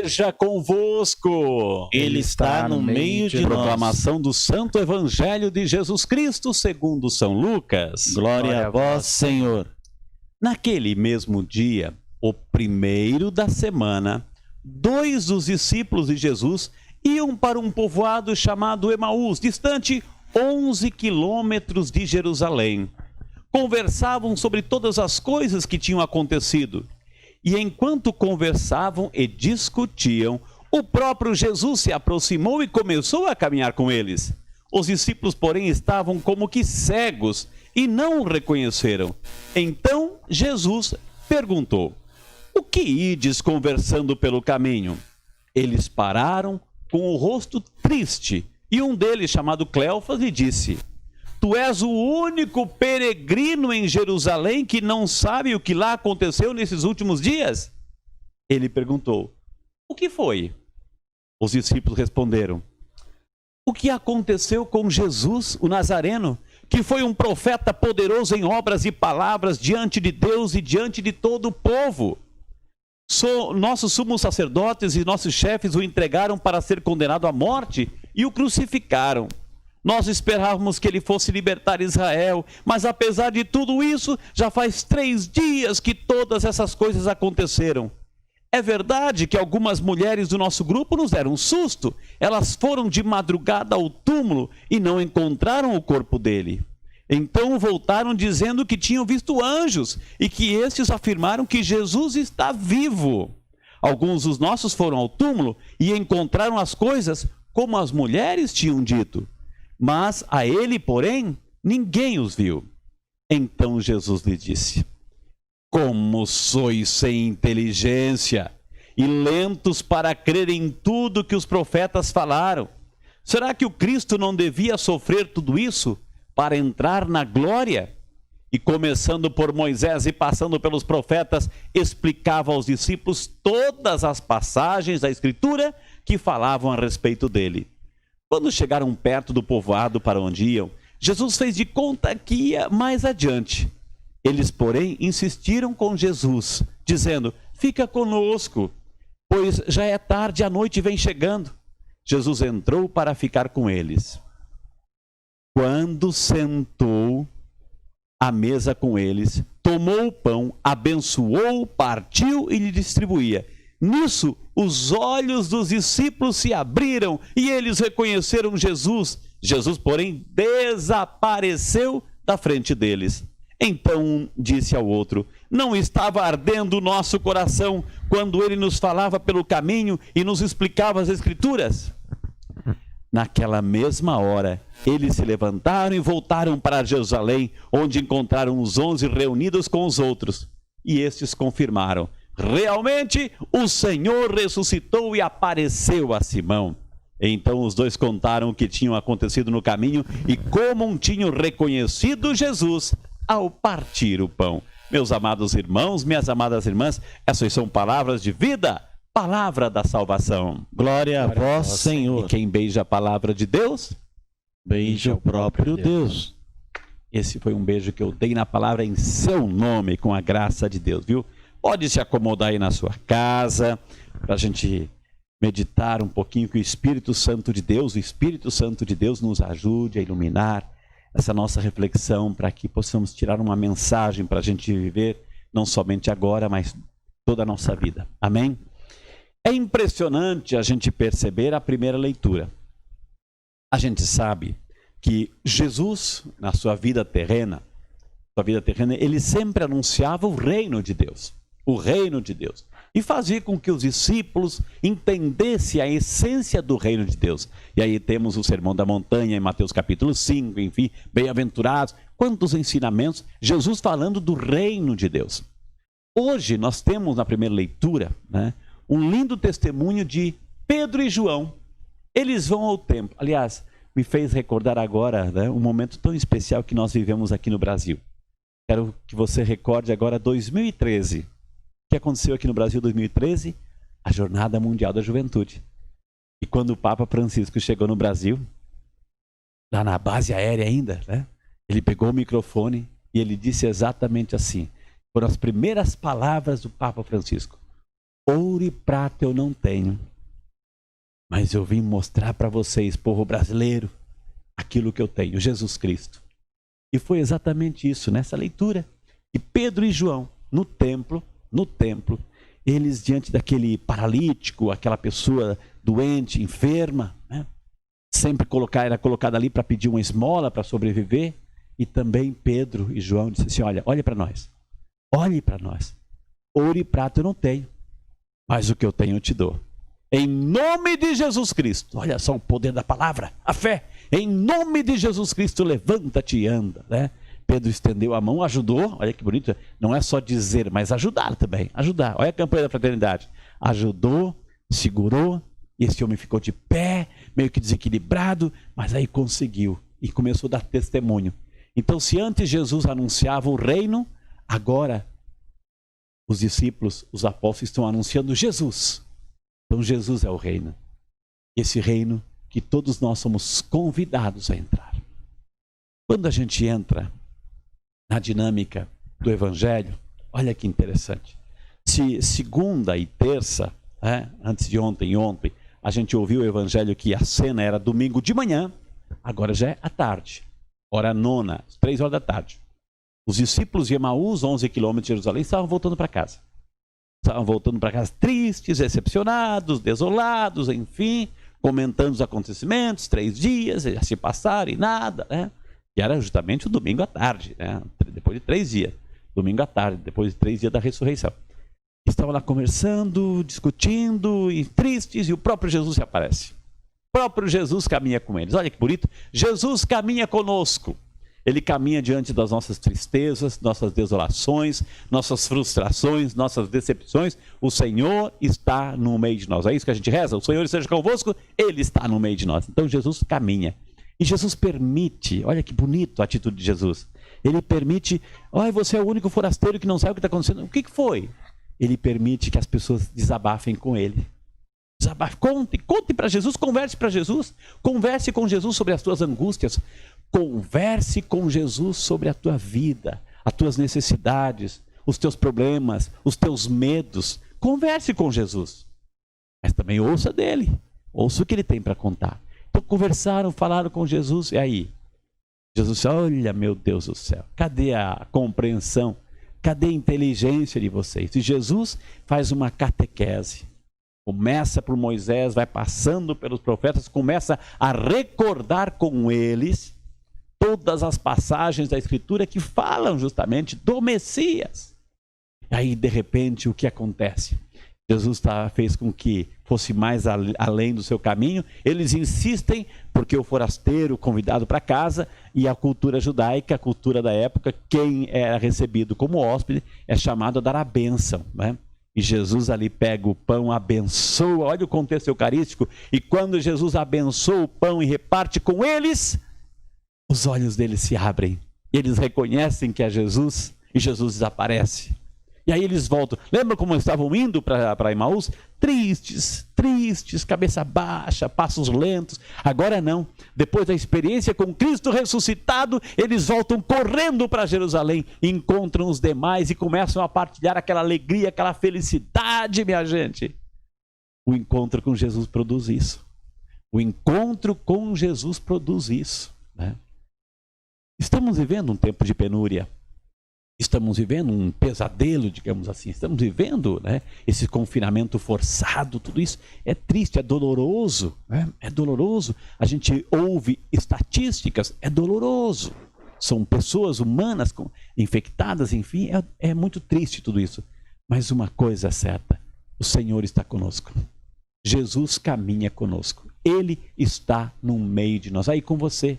esteja convosco. Ele está no meio de nós. Proclamação do Santo Evangelho de Jesus Cristo segundo São Lucas. Glória a vós, Senhor. Naquele mesmo dia, o primeiro da semana, 2 dos discípulos de Jesus iam para um povoado chamado Emaús, distante 11 quilômetros de Jerusalém. Conversavam sobre todas as coisas que tinham acontecido. E enquanto conversavam e discutiam, o próprio Jesus se aproximou e começou a caminhar com eles. Os discípulos, porém, estavam como que cegos e não o reconheceram. Então Jesus perguntou: o que ides conversando pelo caminho? Eles pararam com o rosto triste, e um deles, chamado Cleofas, lhe disse: tu és o único peregrino em Jerusalém que não sabe o que lá aconteceu nesses últimos dias? Ele perguntou: o que foi? Os discípulos responderam: o que aconteceu com Jesus, o Nazareno, que foi um profeta poderoso em obras e palavras diante de Deus e diante de todo o povo. Nossos sumos sacerdotes e nossos chefes o entregaram para ser condenado à morte e o crucificaram. Nós esperávamos que ele fosse libertar Israel, mas apesar de tudo isso, já faz 3 dias que todas essas coisas aconteceram. É verdade que algumas mulheres do nosso grupo nos deram um susto. Elas foram de madrugada ao túmulo e não encontraram o corpo dele. Então voltaram dizendo que tinham visto anjos e que estes afirmaram que Jesus está vivo. Alguns dos nossos foram ao túmulo e encontraram as coisas como as mulheres tinham dito. Mas a ele, porém, ninguém os viu. Então Jesus lhe disse: como sois sem inteligência e lentos para crer em tudo que os profetas falaram. Será que o Cristo não devia sofrer tudo isso para entrar na glória? E começando por Moisés e passando pelos profetas, explicava aos discípulos todas as passagens da Escritura que falavam a respeito dele. Quando chegaram perto do povoado para onde iam, Jesus fez de conta que ia mais adiante. Eles, porém, insistiram com Jesus, dizendo: fica conosco, pois já é tarde e a noite vem chegando. Jesus entrou para ficar com eles. Quando sentou à mesa com eles, tomou o pão, abençoou, partiu e lhe distribuía. Nisso, os olhos dos discípulos se abriram e eles reconheceram Jesus. Jesus, porém, desapareceu da frente deles. Então um disse ao outro: não estava ardendo o nosso coração quando ele nos falava pelo caminho e nos explicava as Escrituras? Naquela mesma hora, eles se levantaram e voltaram para Jerusalém, onde encontraram os 11 reunidos com os outros. E estes confirmaram: realmente o Senhor ressuscitou e apareceu a Simão. Então os dois contaram o que tinha acontecido no caminho e como tinham reconhecido Jesus ao partir o pão. Meus amados irmãos, minhas amadas irmãs, essas são palavras de vida, palavra da salvação. Glória a vós, Senhor. E quem beija a palavra de Deus, beija o próprio Deus. Esse foi um beijo que eu dei na palavra em seu nome, com a graça de Deus, viu? Pode se acomodar aí na sua casa, para a gente meditar um pouquinho, que o Espírito Santo de Deus, o Espírito Santo de Deus nos ajude a iluminar essa nossa reflexão, para que possamos tirar uma mensagem para a gente viver, não somente agora, mas toda a nossa vida. Amém? É impressionante a gente perceber a primeira leitura. A gente sabe que Jesus, na sua vida terrena, ele sempre anunciava o reino de Deus. O reino de Deus. E fazia com que os discípulos entendessem a essência do reino de Deus. E aí temos o Sermão da Montanha em Mateus capítulo 5, enfim, bem-aventurados. Quantos ensinamentos, Jesus falando do reino de Deus. Hoje nós temos na primeira leitura, né, um lindo testemunho de Pedro e João. Eles vão ao templo. Aliás, me fez recordar agora, né, um momento tão especial que nós vivemos aqui no Brasil. Quero que você recorde agora 2013. O que aconteceu aqui no Brasil em 2013? A Jornada Mundial da Juventude. E quando o Papa Francisco chegou no Brasil, lá na base aérea ainda, né, ele pegou o microfone e ele disse exatamente assim. Foram as primeiras palavras do Papa Francisco: Ouro e prata eu não tenho, mas eu vim mostrar para vocês, povo brasileiro, aquilo que eu tenho, Jesus Cristo. E foi exatamente isso, nessa leitura, que Pedro e João, no templo, eles diante daquele paralítico, aquela pessoa doente, enferma, né? Sempre era colocada ali para pedir uma esmola para sobreviver. E também Pedro e João disseram assim, olha para nós, olhe para nós. Ouro e prata eu não tenho, mas o que eu tenho eu te dou. Em nome de Jesus Cristo, olha só o poder da palavra, a fé. Em nome de Jesus Cristo, levanta-te e anda, né? Pedro estendeu a mão, ajudou, olha que bonito, não é só dizer, mas ajudar também, ajudar. Olha a campanha da fraternidade, ajudou, segurou, e esse homem ficou de pé, meio que desequilibrado, mas aí conseguiu e começou a dar testemunho. Então, se antes Jesus anunciava o reino, agora os discípulos, os apóstolos estão anunciando Jesus. Então, Jesus é o reino. Esse reino que todos nós somos convidados a entrar. Quando a gente entra na dinâmica do Evangelho, olha que interessante. Se segunda e terça, antes de ontem e ontem, a gente ouviu o Evangelho que a cena era domingo de manhã, agora já é à tarde. Hora nona, 3 horas da tarde. Os discípulos de Emaús, 11 quilômetros de Jerusalém, estavam voltando para casa. Estavam voltando para casa tristes, decepcionados, desolados, enfim, comentando os acontecimentos, 3 dias, já se passaram e nada, né? E era justamente o domingo à tarde, né? Depois de 3 dias. Domingo à tarde, depois de 3 dias da ressurreição. Estavam lá conversando, discutindo, e tristes, e o próprio Jesus se aparece. O próprio Jesus caminha com eles. Olha que bonito. Jesus caminha conosco. Ele caminha diante das nossas tristezas, nossas desolações, nossas frustrações, nossas decepções. O Senhor está no meio de nós. É isso que a gente reza? O Senhor esteja convosco, Ele está no meio de nós. Então Jesus caminha. E Jesus permite, olha que bonito a atitude de Jesus. Ele permite, olha, você é o único forasteiro que não sabe o que está acontecendo. O que foi? Ele permite que as pessoas desabafem com Ele. Conte para Jesus, converse para Jesus. Converse com Jesus sobre as tuas angústias. Converse com Jesus sobre a tua vida, as tuas necessidades, os teus problemas, os teus medos. Converse com Jesus. Mas também ouça dele. Ouça o que ele tem para contar. Então conversaram, falaram com Jesus. E aí? Jesus disse, olha meu Deus do céu. Cadê a compreensão? Cadê a inteligência de vocês? E Jesus faz uma catequese. Começa por Moisés, vai passando pelos profetas, começa a recordar com eles todas as passagens da Escritura que falam justamente do Messias. E aí, de repente, o que acontece? Jesus fez com que fosse mais além do seu caminho. Eles insistem, porque o forasteiro convidado para casa, e a cultura judaica, a cultura da época, quem era recebido como hóspede é chamado a dar a bênção, né? E Jesus ali pega o pão, abençoa, olha o contexto eucarístico, e quando Jesus abençoa o pão e reparte com eles, os olhos deles se abrem, eles reconhecem que é Jesus, e Jesus desaparece. E aí eles voltam. Lembra como estavam indo para Emaús? Tristes, cabeça baixa, passos lentos. Agora não. Depois da experiência com Cristo ressuscitado, eles voltam correndo para Jerusalém, encontram os demais e começam a partilhar aquela alegria, aquela felicidade, minha gente. O encontro com Jesus produz isso. O encontro com Jesus produz isso, né? Estamos vivendo um tempo de penúria. Estamos vivendo um pesadelo, digamos assim. Estamos vivendo, né, esse confinamento forçado, tudo isso é triste, é doloroso, né? É doloroso. A gente ouve estatísticas, é doloroso. São pessoas humanas infectadas, enfim, é muito triste tudo isso. Mas uma coisa é certa, o Senhor está conosco. Jesus caminha conosco. Ele está no meio de nós, aí com você,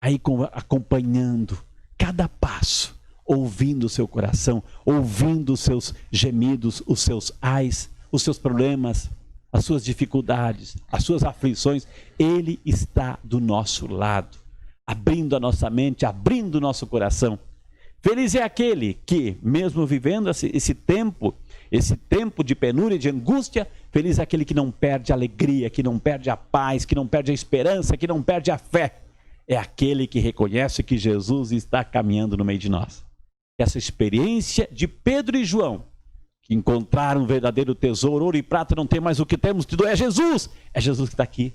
aí acompanhando cada passo. Ouvindo o seu coração, ouvindo os seus gemidos, os seus ais, os seus problemas, as suas dificuldades, as suas aflições. Ele está do nosso lado, abrindo a nossa mente, abrindo o nosso coração. Feliz é aquele que, mesmo vivendo esse tempo de penúria e de angústia, feliz é aquele que não perde a alegria, que não perde a paz, que não perde a esperança, que não perde a fé. É aquele que reconhece que Jesus está caminhando no meio de nós. Essa experiência de Pedro e João, encontraram um verdadeiro tesouro, ouro e prata não tem mais, o que temos tido é Jesus. É Jesus que está aqui.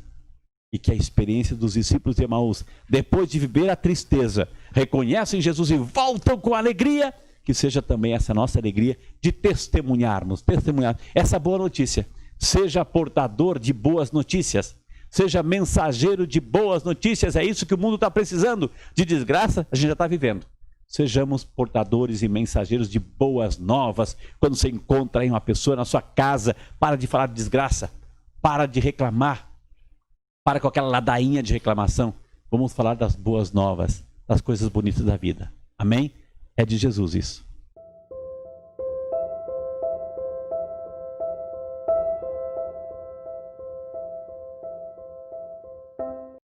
E que a experiência dos discípulos de Emaús, depois de viver a tristeza, reconhecem Jesus e voltam com alegria, que seja também essa nossa alegria de testemunhar essa boa notícia. Seja portador de boas notícias, seja mensageiro de boas notícias, é isso que o mundo está precisando. De desgraça, a gente já está vivendo. Sejamos portadores e mensageiros de boas novas. Quando você encontra aí uma pessoa na sua casa, para de falar de desgraça, para de reclamar, para com aquela ladainha de reclamação. Vamos falar das boas novas, das coisas bonitas da vida. Amém? É de Jesus isso.